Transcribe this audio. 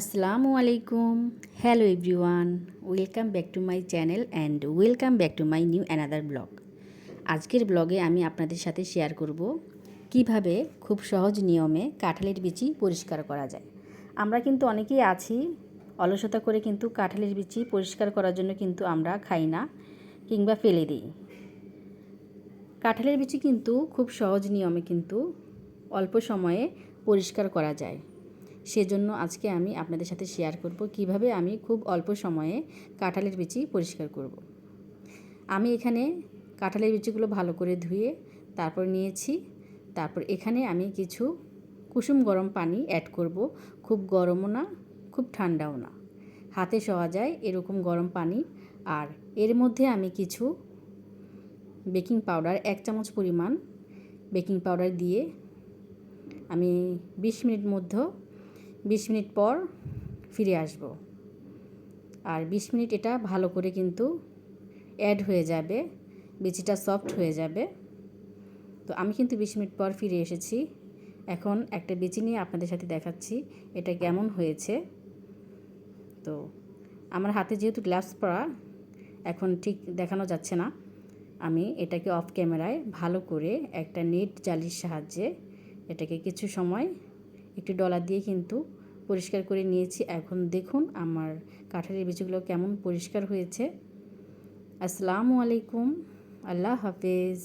আসসালামু আলাইকুম। Hello everyone, welcome back to my channel and welcome back to my new another blog. আজকের ব্লগে আমি আপনাদের সাথে শেয়ার করব কিভাবে খুব সহজ নিয়মে কাঁঠালের বিচি পরিষ্কার করা যায়। আমরা কিন্তু অনেকেই আছি অলসতা করে কিন্তু কাঁঠালের বিচি পরিষ্কার করার জন্য কিন্তু আমরা খাই না কিংবা ফেলে দিই। কাঁঠালের বিচি কিন্তু খুব সহজ নিয়মে কিন্তু অল্প সময়ে পরিষ্কার করা যায়। সেজন্য আজকে আমি আপনাদের সাথে শেয়ার করব কিভাবে আমি খুব অল্প সময়ে কাঁঠালের বিচি পরিষ্কার করব। আমি এখানে কাঁঠালের বিচিগুলো ভালো করে ধুয়ে তারপর নিয়েছি। তারপর এখানে আমি কিছু কুসুম গরম পানি অ্যাড করব। খুব গরমও না, খুব ঠান্ডাও না, হাতে সওয়া যায় এরকম গরম পানি। আর এর মধ্যে আমি কিছু বেকিং পাউডার 1 চামচ পরিমাণ বেকিং পাউডার দিয়ে আমি 20 মিনিট পর ফিরে আসব। আর 20 মিনিট এটা ভালো করে কিন্তু অ্যাড হয়ে যাবে, বিচিটা সফট হয়ে যাবে। তো আমি কিন্তু 20 মিনিট পর ফিরে এসেছি। এখন একটা বিচি নিয়ে আপনাদের সাথে দেখাচ্ছি এটা কেমন হয়েছে। তো আমার হাতে যেহেতু গ্লাভস পরা, এখন ঠিক দেখানো যাচ্ছে না। আমি এটাকে অফ ক্যামেরায় ভালো করে একটা নেট জালির সাহায্যে এটাকে কিছু সময় একটু ডলার দিয়ে কিন্তু পরিষ্কার করে নিয়েছি। এখন দেখুন আমার কাঁঠালের বিচিগুলো কেমন পরিষ্কার হয়েছে। আসসালামু আলাইকুম, আল্লাহ হাফেজ।